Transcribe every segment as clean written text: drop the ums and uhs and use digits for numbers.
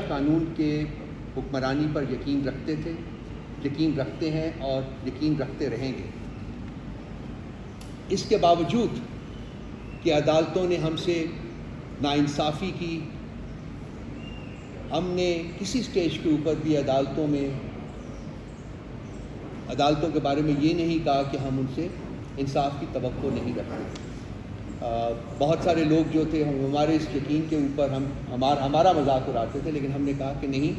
قانون کے حکمرانی پر یقین رکھتے تھے، یقین رکھتے ہیں اور یقین رکھتے رہیں گے۔ اس کے باوجود کہ عدالتوں نے ہم سے ناانصافی کی، ہم نے کسی سٹیج کے اوپر بھی عدالتوں کے بارے میں یہ نہیں کہا کہ ہم ان سے انصاف کی توقع نہیں رکھتے۔ بہت سارے لوگ جو تھے ہمارے اس یقین کے اوپر ہمارا مذاق اڑاتے تھے، لیکن ہم نے کہا کہ نہیں،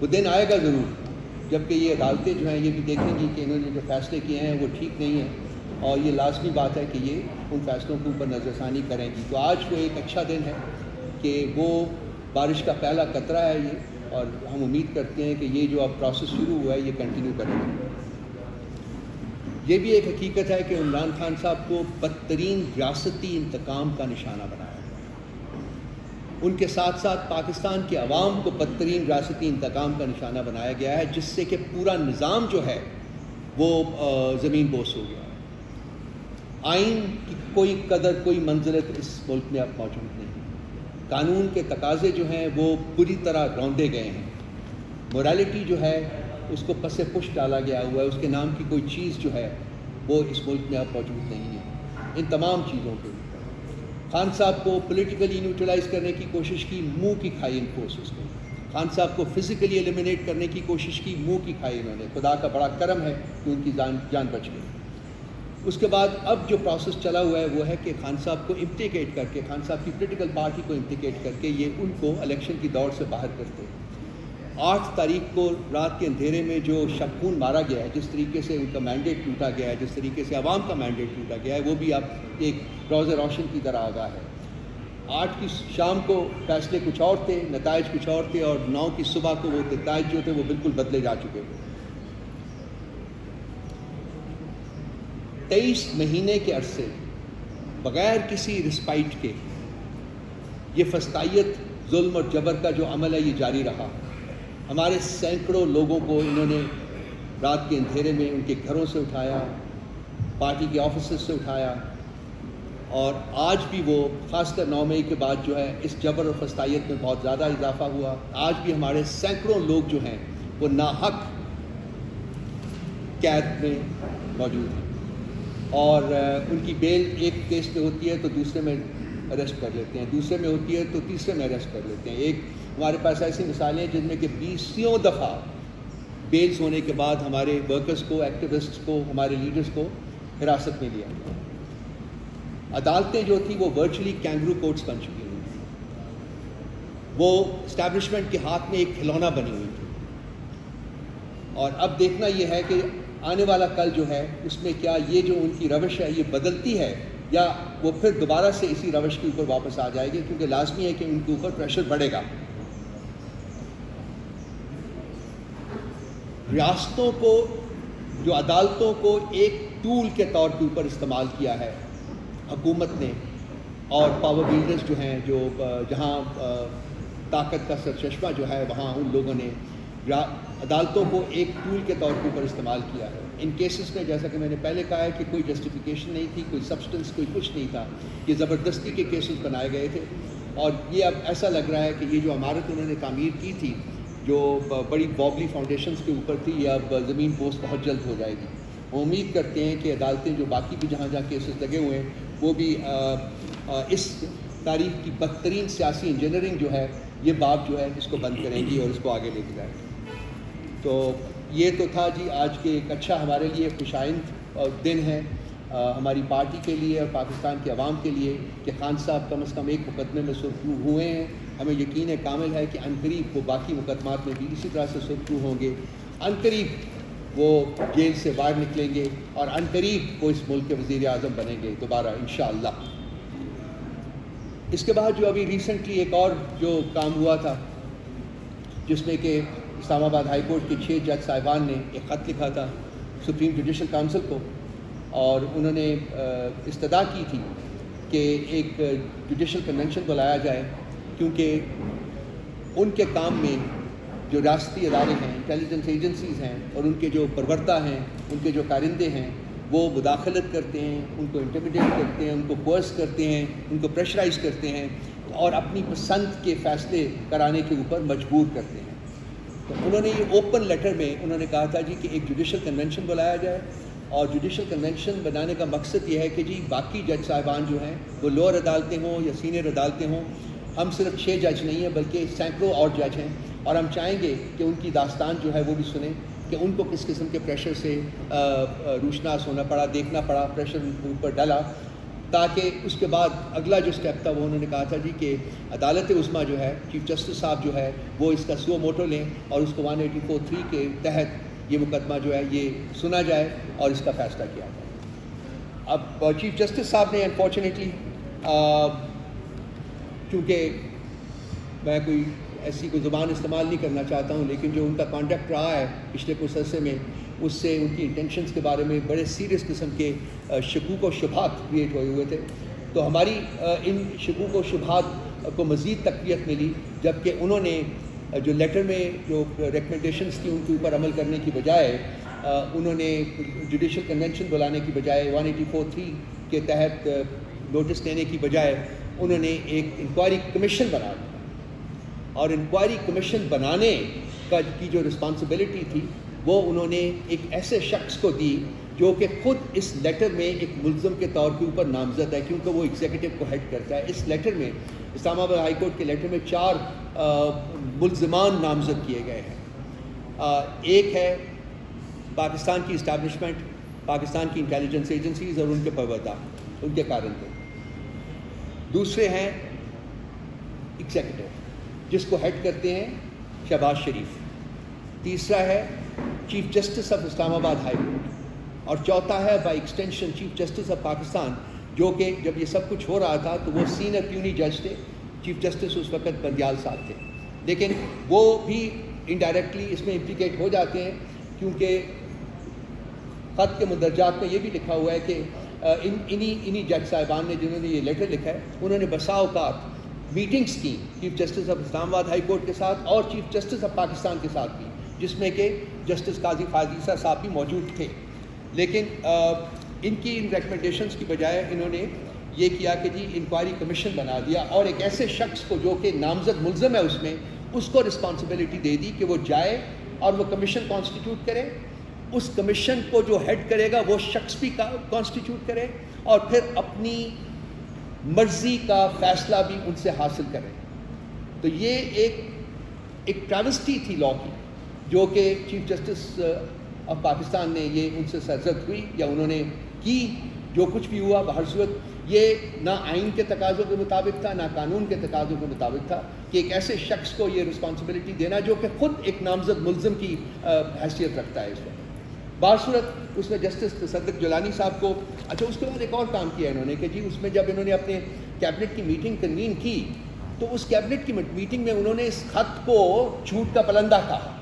وہ دن آئے گا ضرور جب کہ یہ عدالتیں جو ہیں یہ بھی دیکھیں گی کہ انہوں نے جو فیصلے کیے ہیں وہ ٹھیک نہیں ہیں، اور یہ لازمی بات ہے کہ یہ ان فیصلوں کے اوپر نظر ثانی کریں گی۔ تو آج وہ ایک اچھا دن ہے کہ وہ بارش کا پہلا قطرہ ہے یہ، اور ہم امید کرتے ہیں کہ یہ جو اب پروسیس شروع ہوا ہے یہ کنٹینیو کرے گا۔ یہ بھی ایک حقیقت ہے کہ عمران خان صاحب کو بدترین ریاستی انتقام کا نشانہ بنایا گیا، ان کے ساتھ ساتھ پاکستان کے عوام کو بدترین ریاستی انتقام کا نشانہ بنایا گیا ہے، جس سے کہ پورا نظام جو ہے وہ زمین بوس ہو گیا ہے۔ آئین کی کوئی قدر، کوئی منزلت اس ملک میں اب موجود نہیں، قانون کے تقاضے جو ہیں وہ پوری طرح روندے گئے ہیں، موریلٹی جو ہے اس کو پس پش ڈالا گیا ہوا ہے، اس کے نام کی کوئی چیز جو ہے وہ اس ملک میں اب موجود نہیں ہے۔ ان تمام چیزوں کے خان صاحب کو پولیٹیکلی نیوٹرلائز کرنے کی کوشش کی، منہ کی کھائی ان فورسز کو، خان صاحب کو فزیکلی ایلیمنیٹ کرنے کی کوشش کی، منہ کی کھائی انہوں نے۔ خدا کا بڑا کرم ہے کہ ان کی جان بچ گئی۔ اس کے بعد اب جو پروسیس چلا ہوا ہے وہ ہے کہ خان صاحب کو امپلیکیٹ کر کے، خان صاحب کی پولیٹیکل پارٹی کو امپلیکیٹ کر کے یہ ان کو الیکشن کی دوڑ سے باہر کرتے ہیں۔ 8 تاریخ کو رات کے اندھیرے میں جو شب خون مارا گیا ہے، جس طریقے سے ان کا مینڈیٹ ٹوٹا گیا ہے، جس طریقے سے عوام کا مینڈیٹ ٹوٹا گیا ہے، وہ بھی اب ایک روز روشن کی طرح آگاہ ہے۔ 8 کی شام کو فیصلے کچھ اور تھے، نتائج کچھ اور تھے، اور 9 کی صبح کو وہ نتائج جو تھے وہ بالکل بدلے جا چکے تھے۔ 23 مہینے کے عرصے بغیر کسی رسپائٹ کے یہ فسطائیت، ظلم اور جبر کا جو عمل ہے یہ جاری رہا۔ ہمارے سینکڑوں لوگوں کو انہوں نے رات کے اندھیرے میں ان کے گھروں سے اٹھایا، پارٹی کے آفیسز سے اٹھایا، اور آج بھی وہ خاص کر 9 مئی کے بعد جو ہے اس جبر اور فسطائیت میں بہت زیادہ اضافہ ہوا۔ آج بھی ہمارے سینکڑوں لوگ جو ہیں وہ ناحق قید میں موجود ہیں، اور ان کی بیل ایک کیس میں ہوتی ہے تو دوسرے میں اریسٹ کر لیتے ہیں، دوسرے میں ہوتی ہے تو تیسرے میں اریسٹ کر لیتے ہیں۔ ہمارے پاس ایسی مثالیں ہیں جن میں کہ 20 دفعہ بیلز ہونے کے بعد ہمارے ورکرز کو، ایکٹیوسٹس کو، ہمارے لیڈرز کو حراست میں لیا گیا۔ عدالتیں جو تھیں وہ ورچولی کینگرو کورٹس بن چکی ہوئی تھیں، وہ اسٹیبلشمنٹ کے ہاتھ میں ایک کھلونا بنی ہوئی تھی، اور اب دیکھنا یہ ہے کہ آنے والا کل جو ہے اس میں کیا یہ جو ان کی روش ہے یہ بدلتی ہے، یا وہ پھر دوبارہ سے اسی روش کے اوپر واپس آ جائے گی، کیونکہ لازمی ہے کہ ان کے اوپر پریشر بڑھے گا۔ ریاستوں کو، جو عدالتوں کو ایک ٹول کے طور کے اوپر استعمال کیا ہے حکومت نے، اور پاور بیلڈرز جو ہیں، جو جہاں طاقت کا سرچشمہ جو ہے وہاں ان لوگوں نے عدالتوں کو ایک ٹول کے طور کے اوپر استعمال کیا ہے۔ ان کیسز میں جیسا کہ میں نے پہلے کہا ہے کہ کوئی جسٹیفیکیشن نہیں تھی، کوئی سبسٹنس، کوئی کچھ نہیں تھا، یہ زبردستی کے کیسز بنائے گئے تھے، اور یہ اب ایسا لگ رہا ہے کہ یہ جو عمارت انہوں نے تعمیر کی تھی جو بڑی بابلی فاؤنڈیشنز کے اوپر تھی، یہ اب زمین بوس بہت جلد ہو جائے گی۔ ہم امید کرتے ہیں کہ عدالتیں جو باقی بھی جہاں جہاں کیسز لگے ہوئے ہیں وہ بھی اس تاریخ کی بدترین سیاسی انجینئرنگ جو ہے یہ باب جو ہے اس کو بند کریں گی اور اس کو آگے لے کے جائیں گی۔ تو یہ تو تھا جی آج کے ایک اچھا ہمارے لیے خوشائند دن ہے ہماری پارٹی کے لیے اور پاکستان کے عوام کے لیے کہ خان صاحب کم از کم ایک مقدمے میں سرخرو ہوئے ہیں۔ ہمیں یقین کامل ہے کہ عنقریب وہ باقی مقدمات میں بھی اسی طرح سے سرخرو ہوں گے، عنقریب وہ جیل سے باہر نکلیں گے، اور عنقریب وہ اس ملک کے وزیر اعظم بنیں گے دوبارہ انشاءاللہ۔ اس کے بعد جو ابھی ریسنٹلی ایک اور جو کام ہوا تھا، جس میں کہ اسلام آباد ہائی کورٹ کے 6 جج صاحبان نے ایک خط لکھا تھا سپریم جوڈیشل کونسل کو، اور انہوں نے استدعا کی تھی کہ ایک جوڈیشل کنونشن بلایا جائے، کیونکہ ان کے کام میں جو ریاستی ادارے ہیں، انٹیلیجنس ایجنسیز ہیں، اور ان کے جو پرورتا ہیں، ان کے جو کارندے ہیں، وہ مداخلت کرتے ہیں، ان کو انٹیمیڈیٹ کرتے ہیں، ان کو کوئرس کرتے ہیں، ان کو پریشرائز کرتے ہیں، اور اپنی پسند کے فیصلے کرانے کے اوپر مجبور کرتے ہیں. تو انہوں نے یہ اوپن لیٹر میں انہوں نے کہا تھا جی کہ ایک جوڈیشل کنونشن بلایا جائے, اور جوڈیشل کنونشن بنانے کا مقصد یہ ہے کہ جی باقی جج صاحبان جو ہیں وہ لوور عدالتیں ہوں یا سینئر عدالتیں ہوں, ہم صرف 6 جج نہیں ہیں بلکہ سینکڑوں اور جج ہیں, اور ہم چاہیں گے کہ ان کی داستان جو ہے وہ بھی سنیں کہ ان کو کس قسم کے پریشر سے روشناس ہونا پڑا, دیکھنا پڑا, پریشر ان کے اوپر ڈالا, تاکہ اس کے بعد اگلا جو اسٹیپ تھا وہ انہوں نے کہا تھا جی کہ عدالت عظمیٰ جو ہے, چیف جسٹس صاحب جو ہے وہ اس کا سو موٹو لیں اور اس کو 184(3) کے تحت یہ مقدمہ جو ہے یہ سنا جائے اور اس کا فیصلہ کیا جائے. اب چیف جسٹس صاحب نے انفارچونیٹلی, چونکہ میں کوئی ایسی کوئی زبان استعمال نہیں کرنا چاہتا ہوں, لیکن جو ان کا کانڈکٹ رہا ہے پچھلے کچھ عرصے میں, اس سے ان کی انٹینشنز کے بارے میں بڑے سیریس قسم کے شکوک و شبہات کریٹ ہوئے تھے. تو ہماری ان شکوک و شبہات کو مزید تقویت ملی جبکہ انہوں نے جو لیٹر میں جو ریکمنڈیشنز تھی ان کے اوپر عمل کرنے کی بجائے, انہوں نے جوڈیشل کنونشن بلانے کی بجائے 184(3) کے تحت نوٹس دینے کی بجائے انہوں نے ایک انکوائری کمیشن بنا دی, اور انکوائری کمیشن بنانے کی جو رسپانسبلٹی تھی وہ انہوں نے ایک ایسے شخص کو دی جو کہ خود اس لیٹر میں ایک ملزم کے طور کے اوپر نامزد ہے, کیونکہ وہ ایگزیکٹو کو ہیڈ کرتا ہے. اس لیٹر میں اسلام آباد ہائی کورٹ کے لیٹر میں 4 ملزمان نامزد کیے گئے ہیں. ایک ہے پاکستان کی اسٹیبلشمنٹ, پاکستان کی انٹیلیجنس ایجنسیز اور ان کے پروردہ, ان کے کارن کو. دوسرے ہیں ایگزیکٹو جس کو ہیڈ کرتے ہیں شہباز شریف. تیسرا ہے چیف جسٹس آف اسلام آباد ہائی کورٹ, اور چوتھا ہے by extension chief justice of Pakistan, جو کہ جب یہ سب کچھ ہو رہا تھا تو وہ سینئر پیونی جج تھے. چیف جسٹس اس وقت بندیال صاحب تھے, لیکن وہ بھی انڈائریکٹلی اس میں امپلیکیٹ ہو جاتے ہیں, کیونکہ خط کے مندرجات میں یہ بھی لکھا ہوا ہے کہ انہی جج صاحبان نے جنہوں نے یہ لیٹر لکھا ہے انہوں نے بسا اوقات میٹنگز کی چیف جسٹس آف اسلام آباد ہائی کورٹ کے ساتھ اور چیف جسٹس آف پاکستان کے ساتھ بھی, جس میں کہ جسٹس قاضی فاضل عیسیٰ صاحب بھی موجود تھے. لیکن ان کی ان ریکمنڈیشنز کی بجائے انہوں نے یہ کیا کہ جی انکوائری کمیشن بنا دیا, اور ایک ایسے شخص کو جو کہ نامزد ملزم ہے اس میں, اس کو رسپانسبلٹی دے دی کہ وہ جائے اور وہ کمیشن کانسٹیٹیوٹ کرے. اس کمیشن کو جو ہیڈ کرے گا وہ شخص بھی کانسٹیٹیوٹ کرے, اور پھر اپنی مرضی کا فیصلہ بھی ان سے حاصل کرے. تو یہ ایک ٹریوسٹی تھی لاء کی, جو کہ چیف جسٹس آف پاکستان نے یہ ان سے سرزد ہوئی یا انہوں نے کی. جو کچھ بھی ہوا بہر صورت یہ نہ آئین کے تقاضوں کے مطابق تھا نہ قانون کے تقاضوں کے مطابق تھا کہ ایک ایسے شخص کو یہ رسپانسبلٹی دینا جو کہ خود ایک نامزد ملزم کی حیثیت رکھتا ہے اس وقت. بہر صورت اس میں جسٹس تصدق جیلانی صاحب کو, اچھا اس کے بعد ایک اور کام کیا انہوں نے کہ جی اس میں جب انہوں نے اپنے کیبنٹ کی میٹنگ کنوین کی تو اس کیبنٹ کی میٹنگ میں انہوں نے اس خط کو جھوٹ کا پلندہ کہا.